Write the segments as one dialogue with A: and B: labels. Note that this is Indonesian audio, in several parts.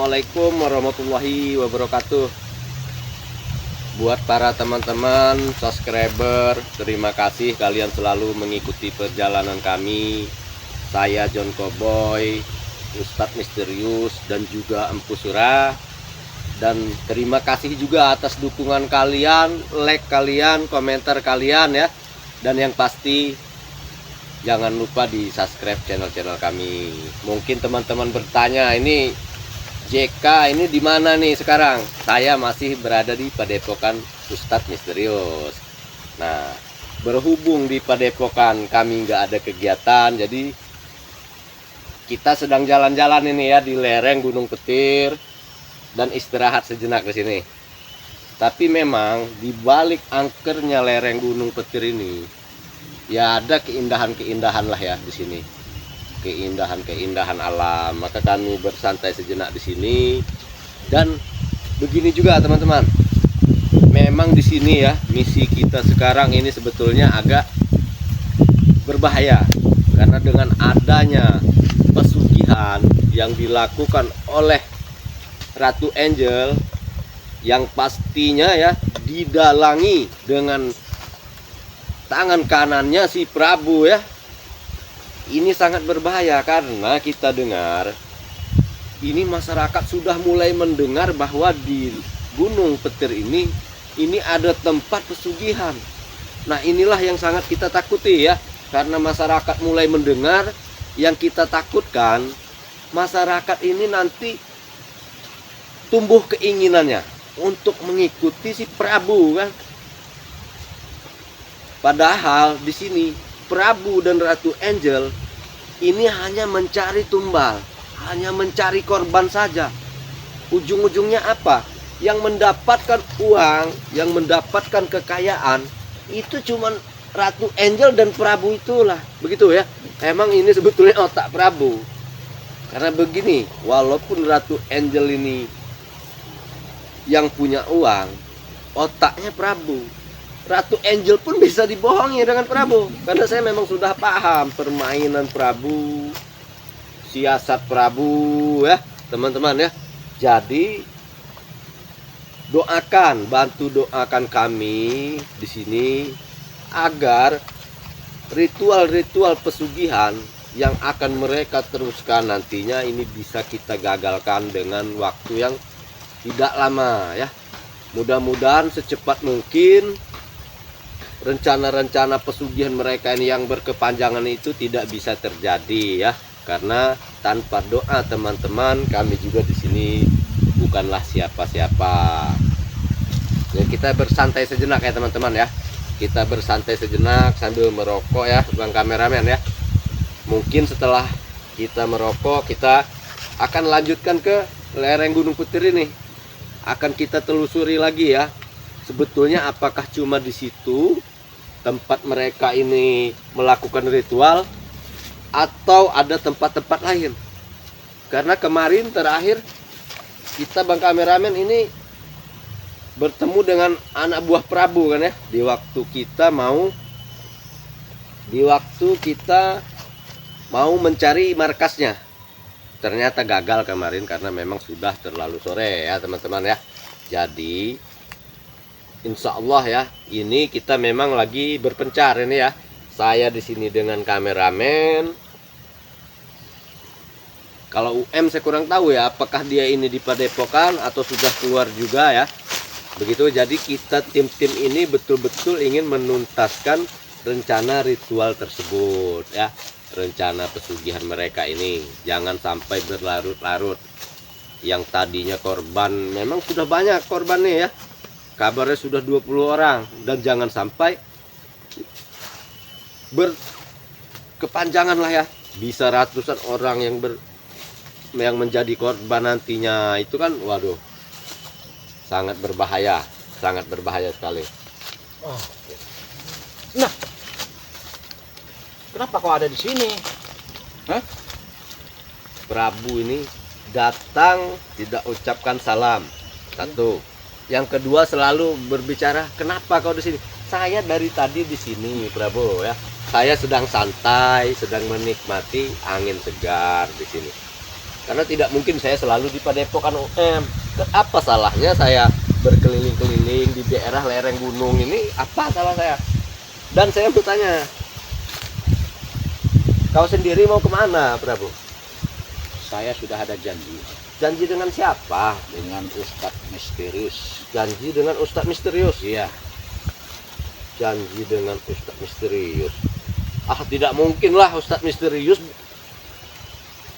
A: Assalamualaikum warahmatullahi wabarakatuh. Buat para teman-teman subscriber, terima kasih kalian selalu mengikuti perjalanan kami. Saya John Cowboy, Ustadz Misterius, dan juga Empu Surah. Dan terima kasih juga atas dukungan kalian, like kalian, komentar kalian ya. Dan yang pasti jangan lupa di subscribe channel-channel kami. Mungkin teman-teman bertanya, ini JK ini di mana nih sekarang? Saya masih berada di Padepokan Ustadz Misterius. Nah, berhubung di Padepokan kami nggak ada kegiatan, jadi kita sedang jalan-jalan ini ya di lereng Gunung Petir dan istirahat sejenak di sini. Tapi memang di balik angkernya lereng Gunung Petir ini, ya ada keindahan-keindahan lah ya di sini. Keindahan-keindahan alam. Maka kami bersantai sejenak di sini. Dan begini juga teman-teman, memang di sini ya misi kita sekarang ini sebetulnya agak berbahaya, karena dengan adanya pesugihan yang dilakukan oleh Ratu Angel, yang pastinya ya didalangi dengan tangan kanannya si Prabu ya. Ini sangat berbahaya karena kita dengar ini masyarakat sudah mulai mendengar bahwa di Gunung Petir ini ada tempat pesugihan. Nah, inilah yang sangat kita takuti ya, karena masyarakat mulai mendengar. Yang kita takutkan masyarakat ini nanti tumbuh keinginannya untuk mengikuti si Prabu kan. Padahal di sini Prabu dan Ratu Angel ini hanya mencari tumbal, hanya mencari korban saja. Ujung-ujungnya apa? Yang mendapatkan uang, yang mendapatkan kekayaan itu cuman Ratu Angel dan Prabu itulah. Begitu ya. Emang ini sebetulnya otak Prabu. Karena begini, walaupun Ratu Angel ini yang punya uang, otaknya Prabu. Ratu Angel pun bisa dibohongi dengan Prabu, karena saya memang sudah paham permainan Prabu, siasat Prabu ya teman-teman ya. Jadi bantu doakan kami di sini agar ritual-ritual pesugihan yang akan mereka teruskan nantinya ini bisa kita gagalkan dengan waktu yang tidak lama ya. Mudah-mudahan secepat mungkin rencana-rencana pesugihan mereka ini yang berkepanjangan itu tidak bisa terjadi ya, karena tanpa doa teman-teman kami juga di sini bukanlah siapa-siapa. Ya, kita bersantai sejenak ya teman-teman ya. Kita bersantai sejenak sambil merokok ya, bang kameramen ya. Mungkin setelah kita merokok, kita akan lanjutkan ke lereng Gunung Petir ini. Akan kita telusuri lagi ya. Sebetulnya apakah cuma di situ tempat mereka ini melakukan ritual atau ada tempat-tempat lain? Karena kemarin terakhir kita bang kameramen ini bertemu dengan anak buah Prabu kan ya, di waktu kita mau mencari markasnya. Ternyata gagal kemarin karena memang sudah terlalu sore ya teman-teman ya. Jadi insya Allah ya, ini kita memang lagi berpencar ini ya. Saya di sini dengan kameramen. Kalau UM saya kurang tahu ya, apakah dia ini di Padepokan atau sudah keluar juga ya. Begitu, jadi kita tim-tim ini betul-betul ingin menuntaskan rencana ritual tersebut ya. Rencana pesugihan mereka ini jangan sampai berlarut-larut. Yang tadinya korban, memang sudah banyak korbannya ya. Kabarnya sudah 20 orang, dan jangan sampai berkepanjangan lah ya. Bisa ratusan orang yang menjadi korban nantinya, itu kan waduh, sangat berbahaya sekali.
B: Oh. Nah, kenapa kau ada di sini? Hah?
A: Prabu ini datang tidak ucapkan salam. Satu. Yang kedua selalu berbicara, kenapa kau di sini? Saya dari tadi di sini, Prabu ya. Saya sedang santai, sedang menikmati angin segar di sini. Karena tidak mungkin saya selalu di Padepokan UM. Apa salahnya saya berkeliling-keliling di daerah lereng gunung ini? Apa salah saya? Dan saya bertanya, kau sendiri mau kemana, Prabu?
C: Saya sudah ada janji
A: Janji dengan siapa?
C: dengan Ustadz misterius.
A: Janji dengan Ustadz misterius.
C: Iya,
A: Janji dengan Ustadz misterius. Ah, tidak mungkinlah Ustadz misterius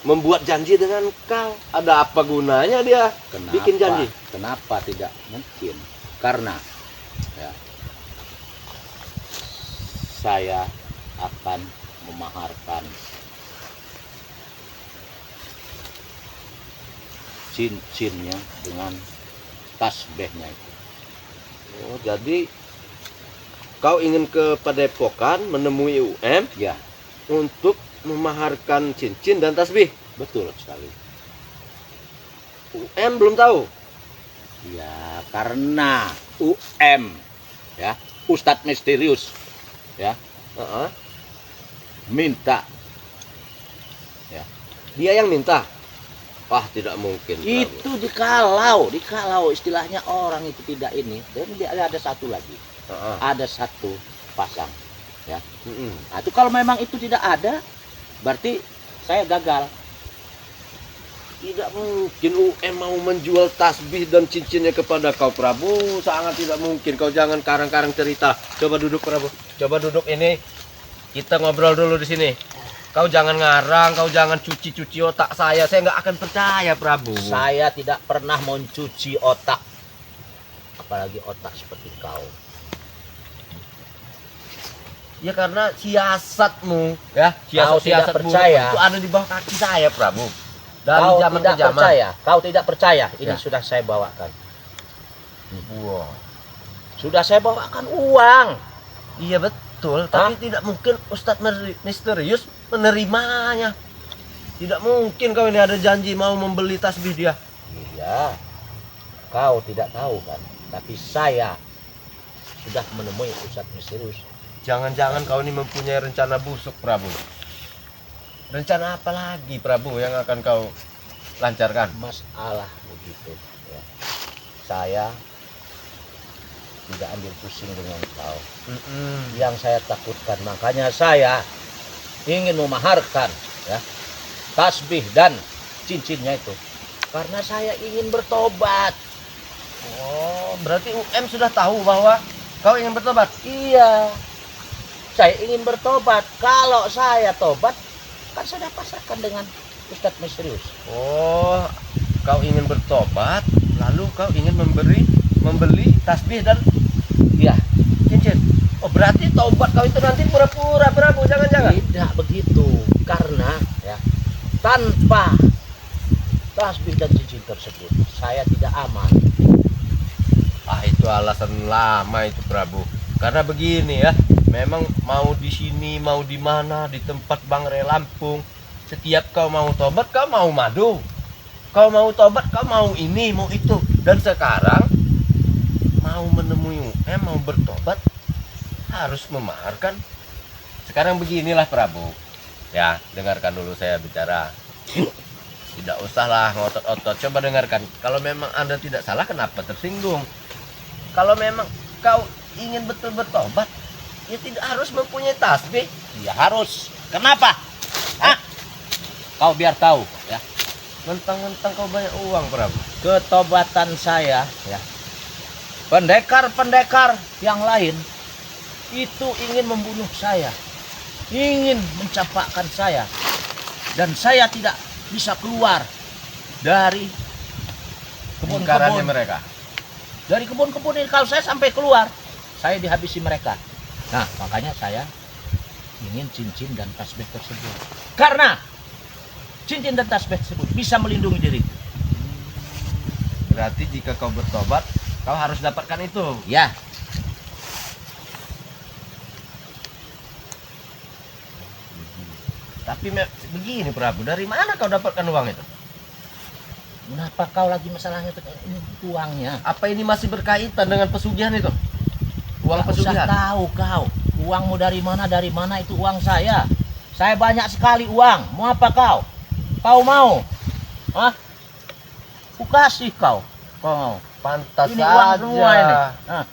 A: membuat janji dengan kau. Ada apa gunanya dia
C: kenapa?
A: bikin janji?
C: Kenapa tidak mungkin? Karena ya, saya akan memaharkan cincinnya dengan tasbihnya itu.
A: Oh, jadi kau ingin ke Padepokan menemui UM
C: Ya,
A: untuk memaharkan cincin dan tasbih.
C: betul sekali.
A: UM belum tahu.
C: Ya, karena UM ya, Ustadz misterius ya,
A: Heeh.
C: minta
A: Dia yang minta. Wah, tidak mungkin. Prabu.
C: itu dikalau istilahnya orang itu tidak ini. Dan dia ada satu lagi,
A: Heeh.
C: ada satu pasang ya.
A: Mm-mm.
C: Nah, itu kalau memang itu tidak ada, berarti saya gagal.
A: Tidak mungkin UM mau menjual tasbih dan cincinnya kepada kau, Prabu. Sangat tidak mungkin. Kau jangan karang-karang cerita. Coba duduk, Prabu. Coba duduk ini. Kita ngobrol dulu di sini. Kau jangan ngarang, kau jangan cuci-cuci otak saya. Saya nggak akan percaya, Prabu.
C: Saya tidak pernah mencuci otak, apalagi otak seperti kau.
A: Ya karena siasatmu, ya.
C: Kau tidak
A: Siasat-siasatmu
C: percaya.
A: itu ada di bawah kaki saya, Prabu. Dari
C: Kau
A: zaman
C: tidak
A: ke zaman.
C: percaya, kau tidak percaya. Ini
A: Ya.
C: sudah saya bawakan.
A: Wow.
C: Sudah saya bawakan uang.
A: Iya betul, tapi tidak mungkin Ustadz misterius menerimanya. Tidak mungkin kau ini ada janji mau membeli tasbih dia.
C: Iya, kau tidak tahu kan, tapi saya sudah menemui Ustadz misterius.
A: Jangan-jangan kau ini mempunyai rencana busuk, Prabu. Rencana apa lagi, Prabu, yang akan kau lancarkan?
C: Masalah begitu ya. Saya tidak ambil pusing dengan kau. Yang saya takutkan, makanya saya ingin memaharkan ya tasbih dan cincinnya itu karena saya ingin bertobat.
A: Oh, berarti UM sudah tahu bahwa kau ingin bertobat?
C: Iya, saya ingin bertobat. Kalau saya tobat, kan saya pasrahkan dengan Ustadz misterius.
A: Oh, kau ingin bertobat, lalu kau ingin membeli tasbih dan
C: Iya,
A: cincin. Oh, berarti tobat kau itu nanti pura-pura, Prabu, jangan-jangan.
C: tidak begitu. Karena ya, tanpa tasbih dan cincin tersebut, saya tidak aman.
A: Ah, itu alasan lama itu, Prabu. Karena begini ya, memang mau di sini, mau di mana, di tempat Bang Re Lampung, setiap kau mau tobat, kau mau madu. Kau mau tobat, kau mau ini, mau itu. Dan sekarang mau menemui UM, mau bertobat, harus memaharkan. Sekarang beginilah, Prabu. Ya, dengarkan dulu saya bicara. Tidak usahlah ngotot-otot. Coba dengarkan. Kalau memang Anda tidak salah, kenapa tersinggung? Kalau memang kau ingin betul bertobat, ya tidak harus mempunyai tasbih.
C: Ya harus. Kenapa? Hah? Kau biar tahu ya.
A: Mentang-mentang kau banyak uang, Prabu.
C: Ketobatan saya ya. Pendekar-pendekar yang lain itu ingin membunuh saya, ingin mencampakkan saya, dan saya tidak bisa keluar dari
A: Lingkarannya
C: kebun-kebun.
A: mereka.
C: Dari kebun-kebun ini kalau saya sampai keluar, saya dihabisi mereka. Nah, makanya saya ingin cincin dan tasbih tersebut. Karena cincin dan tasbih tersebut bisa melindungi diri.
A: Berarti jika kau bertobat, kau harus dapatkan itu.
C: Ya,
A: Tapi begini, Prabu, dari mana kau dapatkan uang itu?
C: kenapa kau lagi masalahnya ini uangnya?
A: Apa ini masih berkaitan dengan pesugihan itu? Uang
C: Nggak usah
A: pesugihan?
C: tahu kau. Uangmu dari mana itu uang saya. Saya banyak sekali uang. Mau apa kau? Kau mau Hah? Ku kasih kau. Kau.
A: Pantas
C: Ini uang semua ini.
A: saja.
C: Hah?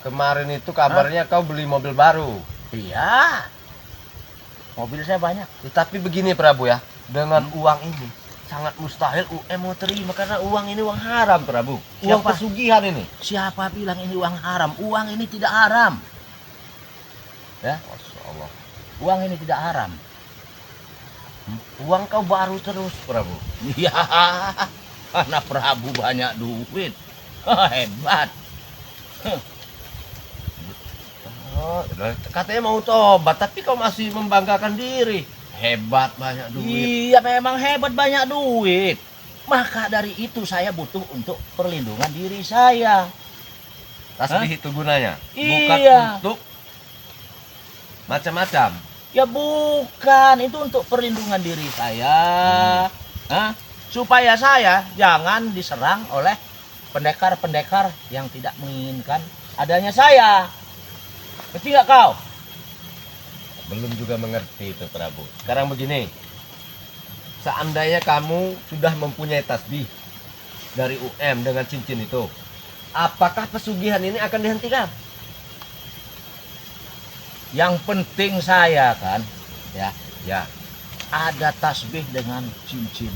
A: Kemarin itu kabarnya kau beli mobil baru.
C: Iya. Mobil saya banyak.
A: Tetapi begini Prabu ya, dengan uang ini sangat mustahil UM mau terima karena uang ini uang haram Prabu. Uang
C: Siapa?
A: pesugihan ini.
C: Siapa bilang ini uang haram? Uang ini tidak haram. Ya,
A: Masya Allah.
C: uang ini tidak haram.
A: Uang kau baru terus Prabu.
C: Iya, karena Prabu banyak duit. Hebat.
A: Oh, katanya mau tobat, tapi kau masih membanggakan diri. Hebat banyak duit.
C: Iya, memang hebat banyak duit. Maka dari itu saya butuh untuk perlindungan diri saya.
A: Tasbih itu gunanya, bukan
C: Iya.
A: untuk macam-macam.
C: Ya bukan, itu untuk perlindungan diri saya. Hah? Supaya saya jangan diserang oleh pendekar-pendekar yang tidak menginginkan adanya saya. Ngerti nggak kau?
A: Belum juga mengerti itu Prabu. Sekarang begini, seandainya kamu sudah mempunyai tasbih dari UM dengan cincin itu, apakah pesugihan ini akan dihentikan?
C: Yang penting saya kan, ya,
A: Ya,
C: ada tasbih dengan cincin.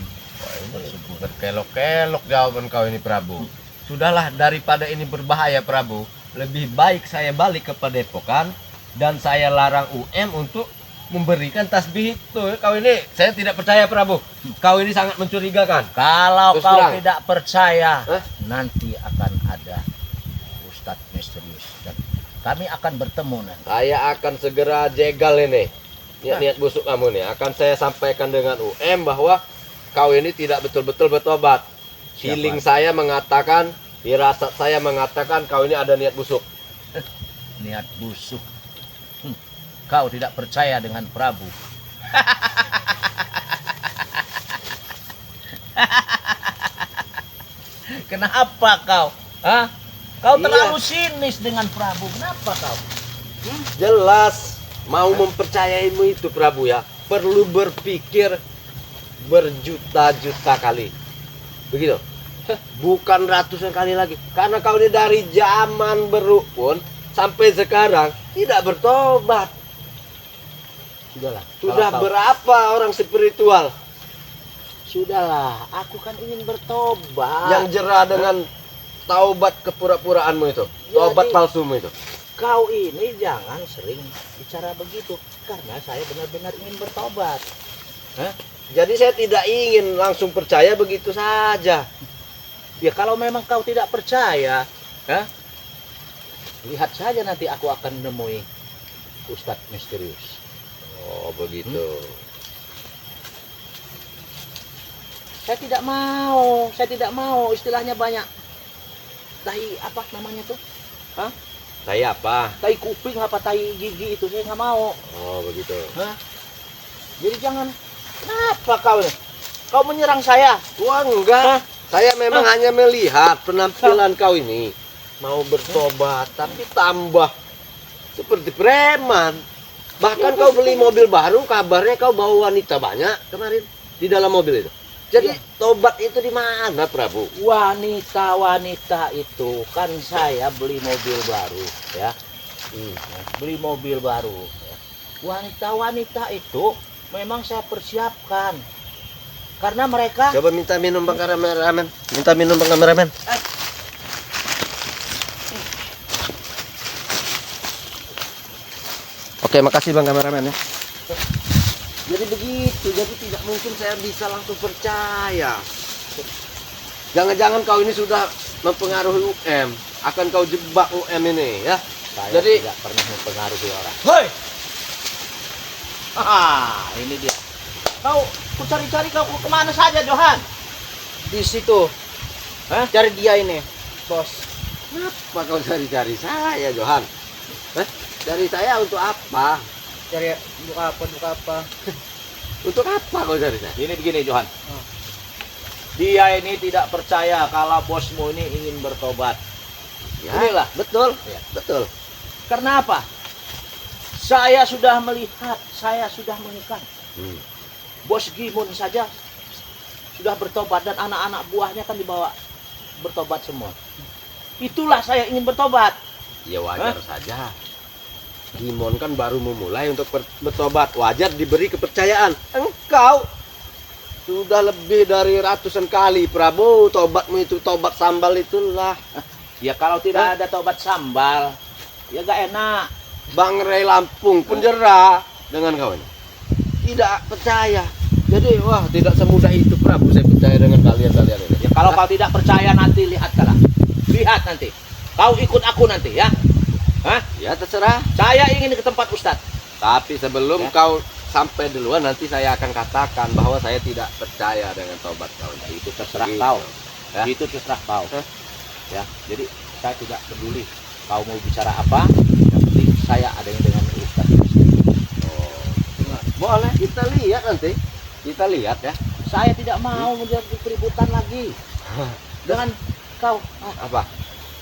A: tersebut. Berkelok-kelok jawaban kau ini Prabu. Sudahlah, daripada ini berbahaya Prabu, lebih baik saya balik ke Padepokan dan saya larang UM untuk memberikan tasbih itu. Kau ini saya tidak percaya Prabu. Kau ini sangat mencurigakan.
C: Kalau
A: Terus
C: kau
A: terang.
C: tidak percaya,
A: Hah?
C: nanti akan ada Ustadz misterius dan kami akan bertemu nanti.
A: Saya akan segera jegal ini. Niat-niat busuk kamu nih. Akan saya sampaikan dengan UM bahwa kau ini tidak betul-betul bertobat.
C: Siapa?
A: Feeling saya mengatakan, firasat saya mengatakan kau ini ada niat busuk.
C: Niat busuk. Kau tidak percaya dengan Prabu. Kenapa kau? Hah? Kau
A: Iya.
C: terlalu sinis dengan Prabu. Kenapa kau?
A: Jelas mau mempercayaimu itu Prabu ya, perlu berpikir berjuta-juta kali. Begitu. Bukan ratusan kali lagi. Karena kau ini dari zaman berukun sampai sekarang tidak bertobat.
C: Sudahlah.
A: Sudah
C: kalau kau-
A: berapa orang spiritual
C: Sudahlah. Aku kan ingin bertobat.
A: yang jerah dengan taubat kepura-puraanmu itu,
C: Jadi-
A: taubat palsumu itu?
C: Kau ini jangan sering bicara begitu. Karena saya benar-benar ingin bertobat.
A: Jadi saya tidak ingin langsung percaya begitu saja.
C: Ya kalau memang kau tidak percaya, lihat saja nanti aku akan menemui Ustadz misterius.
A: Oh begitu.
C: Saya tidak mau, istilahnya banyak. Tai apa namanya tuh?
A: Saya apa?
C: Tai kuping apa tai gigi itu saya nggak mau.
A: Oh begitu.
C: Jadi jangan. Kenapa kau ini? Kau menyerang saya?
A: Wah enggak. Saya memang hanya melihat penampilan kau ini mau bertobat, tapi tambah seperti preman. Bahkan kau beli mobil baru, kabarnya kau bawa wanita banyak kemarin di dalam mobil itu. Jadi tobat itu di mana, Prabu?
C: Wanita-wanita itu kan saya beli mobil baru, ya. Beli mobil baru. Ya. Wanita-wanita itu memang saya persiapkan. Karena mereka
A: Coba minta minum Bang Kameramen. Minta minum Bang Kameramen. Oke, makasih Bang Kameramen ya. Jadi begitu, jadi tidak mungkin saya bisa langsung percaya. Jangan-jangan kau ini sudah mempengaruhi UM, akan kau jebak UM ini ya.
C: saya
A: Jadi-
C: tidak pernah mempengaruhi orang.
B: Hoi,
C: Ini dia. Kau ku cari-cari kau kemana saja, Johan?
B: di situ. Cari dia ini, bos.
A: Kenapa kau cari-cari saya, Johan? Dari saya untuk apa?
B: Cari buka apa?
A: Untuk apa kau cari saya?
C: Ini begini, Johan. Dia ini tidak percaya kalau bosmu ini ingin bertobat.
A: Ya,
C: Inilah.
A: betul,
C: Ya.
A: betul.
C: Karena apa? Saya sudah melihat, saya sudah mengikat. Bos Gimun saja sudah bertobat dan anak-anak buahnya kan dibawa bertobat semua. Itulah saya ingin bertobat.
A: Ya wajar saja. Gimon kan baru memulai untuk bertobat, wajar diberi kepercayaan. Engkau sudah lebih dari ratusan kali Prabu, tobatmu itu tobat sambal itulah.
C: Ya kalau tidak ada tobat sambal, ya gak enak.
A: Bang Rey Lampung penjara dengan kau ini. Tidak percaya. Jadi wah tidak semudah itu Prabu saya percaya dengan kalian ini.
C: Ya kalau kau tidak percaya nanti lihat kalah. Lihat nanti. Kau ikut aku nanti ya. Hah?
A: Ya terserah.
C: Saya ingin ke tempat Ustadz.
A: Tapi sebelum kau sampai duluan nanti saya akan katakan bahwa saya tidak percaya dengan tobat kau.
C: Itu terserah
A: Gitu.
C: kau.
A: Ya.
C: Itu terserah kau.
A: Hah?
C: Ya, jadi saya tidak peduli kau mau bicara apa. Yang penting saya adanya dengan Ustadz.
A: Oh. Boleh kita lihat nanti. Kita lihat ya.
C: Saya tidak mau menjadi keributan lagi dengan kau.
A: Apa?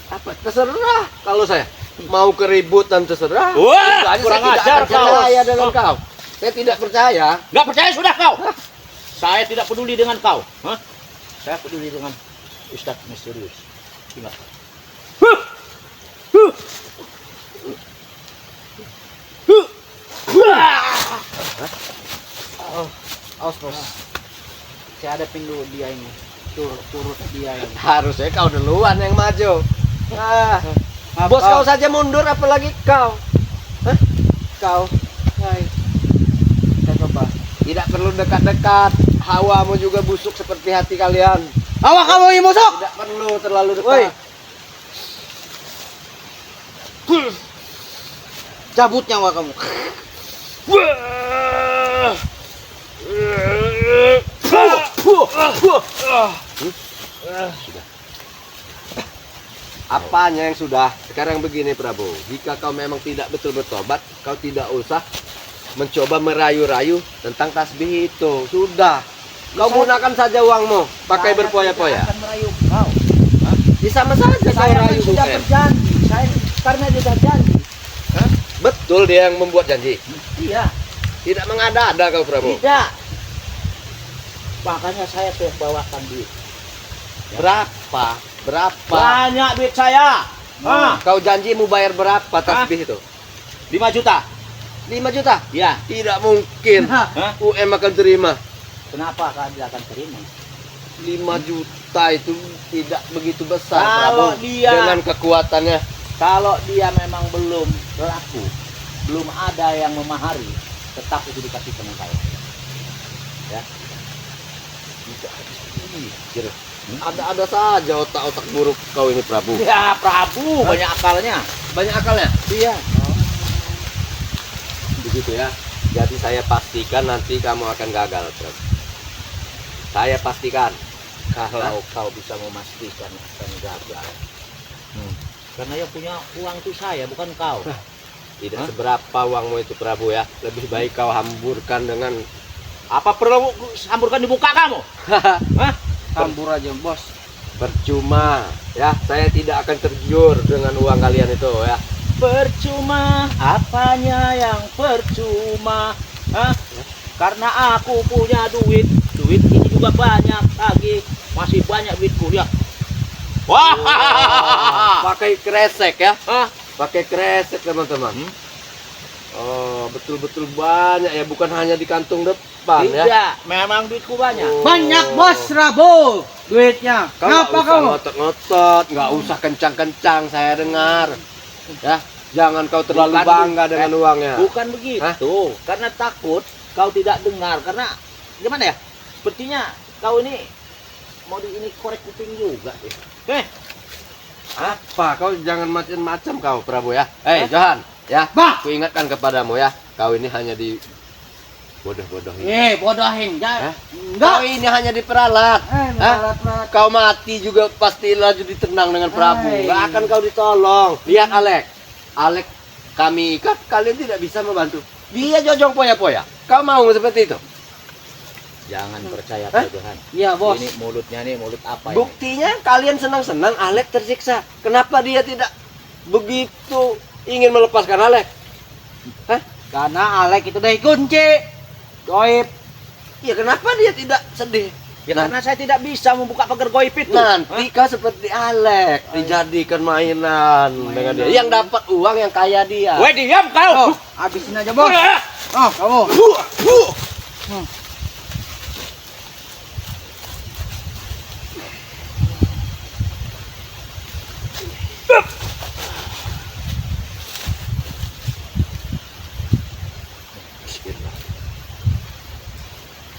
A: Apa? Terserah kalau saya mau keributan terserah.
C: Wah,
A: Enggak,
C: kurang
A: saya tidak
C: ajar kau.
A: percaya dengan kau. Saya tidak percaya.
C: Nggak percaya sudah kau. Saya tidak peduli dengan kau. Hah? Saya peduli dengan Ustadz misterius. Ingat.
B: Awas bos. Saya hadapin dulu dia ini. Turut dia ini.
A: Harusnya kau duluan yang maju. Ah,
B: Maaf,
A: bos kau saja mundur apalagi kau. Hah? Kau.
B: Hai. Saya coba.
A: Tidak perlu dekat-dekat. Hawamu juga busuk seperti hati kalian.
B: Awak kamu ini busuk.
A: Tidak perlu terlalu
B: Woi.
A: dekat.
B: Cabut nyawa kamu.
A: Apanya yang sudah? Sekarang begini Prabu, jika kau memang tidak betul bertobat, kau tidak usah mencoba merayu-rayu tentang tasbih itu. Sudah. Kau gunakan saja uangmu, pakai
B: Saya
A: berpoya-poya.
B: tidak akan merayu kau.
A: Ya sama saja kau
B: Saya kan
A: rayu
B: sudah
A: bukan?
B: berjanji. Saya karena dia sudah janji.
A: Betul dia yang membuat janji.
B: Iya.
A: Tidak mengada-ada kau Prabu.
B: Tidak. Makanya saya tuh bawakan duit.
A: Berapa? Berapa?
C: Banyak duit saya. Hah?
A: Kau janji mau bayar berapa tasbih itu?
C: 5 juta.
A: 5 juta?
C: Ya.
A: Tidak mungkin.
C: Hah?
A: UM akan terima.
C: Kenapa kalian tidak akan terima?
A: 5 juta itu tidak begitu besar
C: Kalau
A: Prabu.
C: dia-
A: Dengan kekuatannya.
C: Kalau dia memang belum laku, belum ada yang memahari, tetap itu dikasih sama saya. Ya.
A: Tidak habis pikir. Ada saja otak-otak buruk kau ini Prabu.
C: Ya Prabu,
A: Hah?
C: banyak akalnya.
A: Banyak akalnya.
C: Iya.
A: Begitu ya. Jadi saya pastikan nanti kamu akan gagal Prabu. Saya pastikan.
C: Kalau kau bisa memastikan akan gagal. Karena yang punya uang itu saya, bukan kau.
A: Tidak
C: Hah?
A: seberapa uangmu itu Prabu ya. Lebih baik kau hamburkan dengan
C: Apa perlu samburkan di muka kamu? Hah?
B: Hambur aja bos.
A: percuma ya. Saya tidak akan tergiur dengan uang kalian itu ya.
C: Percuma, apanya yang percuma? Hah? Karena aku punya duit. Duit ini juga banyak lagi. Masih banyak duitku ya. Wah.
A: Pakai kresek ya.
C: Hah?
A: Pakai kresek teman-teman. Oh, betul-betul banyak ya, bukan hanya di kantung depan ya.
C: Tidak, memang duitku banyak.
A: Oh.
B: Banyak bos Rabu duitnya.
A: Kau nggak
B: Kenapa
A: usah
B: kamu?
A: ngotot-ngotot, nggak usah kencang-kencang saya dengar. Ya, jangan kau terlalu
C: Bukan
A: bangga dengan uangnya.
C: Bukan begitu. Karena takut kau tidak dengar. Karena gimana ya? Sepertinya kau ini mau ini korek kuping juga.
A: Apa? Kau jangan macam-macam kau Prabu ya. Johan, ya.
B: Bah.
A: Aku ingatkan kepadamu ya. Kau ini hanya di bodoh-bodohin.
B: Bodohin
A: Hah?
B: enggak.
A: Kau ini hanya diperalat. Hah?
B: Merawat-merawat.
A: Kau mati juga pasti laju ditenang dengan Prabu.
B: Hai.
A: Gak akan kau ditolong. Lihat Alek. Alek kami ikat, kalian tidak bisa membantu. Dia jojong poya-poya. Kau mau seperti itu?
C: Jangan percaya
A: Hah?
C: Tuhan.
B: Iya bos.
C: Ini mulutnya nih mulut apa ini?
A: Buktinya kalian senang-senang Alek tersiksa. Kenapa dia tidak begitu ingin melepaskan Alek? Hah?
B: Karena Alek itu udah kunci. Goib.
A: Ya kenapa dia tidak sedih?
C: Ya karena saya tidak bisa membuka pagar goib itu.
A: Nanti kau seperti Alek dijadikan mainan dengan dia. Yang dapat uang yang kaya dia.
C: Weh, diam kau.
B: Habisin aja, Bos. Oh, kamu.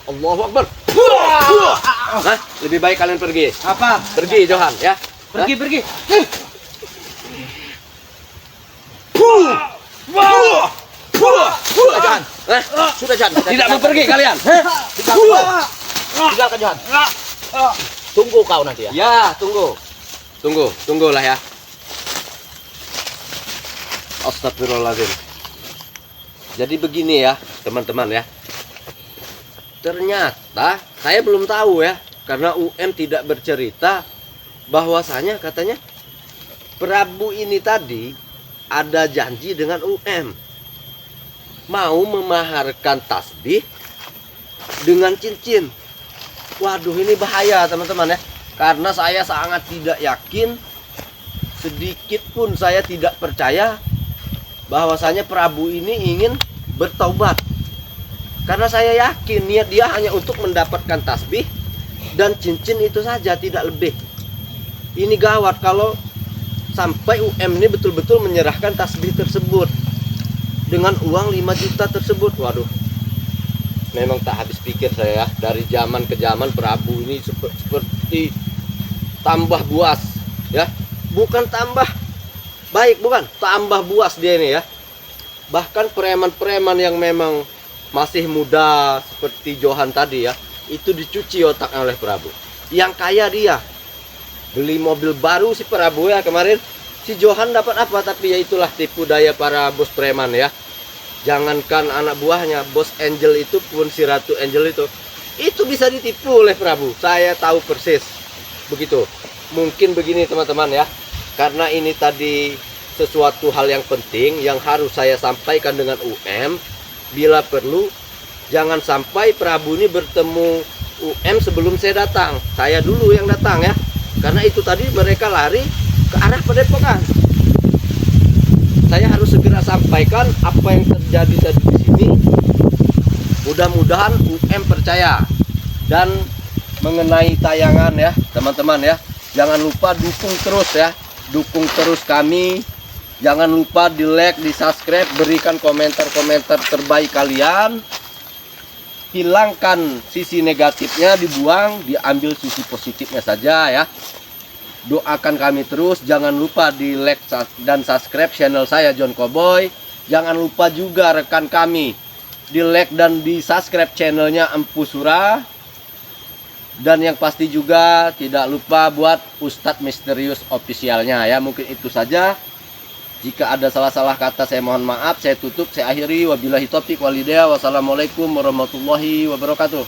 A: Allahu Akbar. Hah? Lebih baik kalian pergi.
B: Apa?
A: Pergi Johan ya.
B: Pergi, pergi.
C: Sudah Johan.
A: Hah?
C: Sudah Johan.
A: Tidak mau pergi kalian.
C: Tinggalkan Johan. Tunggu kau nanti ya.
A: Ya, tunggu. Tunggulah ya. Astagfirullahaladzim. Jadi begini ya, teman-teman ya. Ternyata saya belum tahu ya, karena UM tidak bercerita bahwasanya katanya Prabu ini tadi ada janji dengan UM mau memaharkan tasbih dengan cincin. Waduh, ini bahaya teman-teman ya, karena saya sangat tidak yakin, sedikit pun saya tidak percaya bahwasanya Prabu ini ingin bertaubat. Karena saya yakin niat dia hanya untuk mendapatkan tasbih dan cincin itu saja, tidak lebih. Ini gawat kalau sampai UM ini betul-betul menyerahkan tasbih tersebut dengan uang 5 juta tersebut. Waduh, memang tak habis pikir saya ya. Dari zaman ke zaman Prabu ini seperti tambah buas ya. Bukan tambah baik, bukan, tambah buas dia ini ya. Bahkan preman-preman yang memang masih muda seperti Johan tadi ya, itu dicuci otaknya oleh Prabu. Yang kaya dia beli mobil baru si Prabu ya kemarin. Si Johan dapat apa? Tapi ya itulah tipu daya para bos preman ya. Jangankan anak buahnya, bos Angel itu pun, si Ratu Angel itu bisa ditipu oleh Prabu. Saya tahu persis begitu. Mungkin begini teman-teman ya, karena ini tadi sesuatu hal yang penting yang harus saya sampaikan dengan UM. Bila perlu, jangan sampai Prabu ini bertemu UM sebelum saya datang. Saya dulu yang datang ya. Karena itu tadi mereka lari ke arah Padepokan. Saya harus segera sampaikan apa yang terjadi tadi di sini. Mudah-mudahan UM percaya. Dan mengenai tayangan ya, teman-teman ya, jangan lupa dukung terus ya. Dukung terus kami. Jangan lupa di like, di subscribe, berikan komentar-komentar terbaik kalian. Hilangkan sisi negatifnya, dibuang, diambil sisi positifnya saja ya. Doakan kami terus, jangan lupa di like dan subscribe channel saya John Cowboy. Jangan lupa juga rekan kami di like dan di subscribe channelnya Empu Surah. Dan yang pasti juga tidak lupa buat Ustadz Misterius officialnya ya. Mungkin itu saja. Jika ada salah-salah kata saya mohon maaf, saya tutup, saya akhiri. Wabillahi taufiq walhidayah. Wassalamualaikum warahmatullahi wabarakatuh.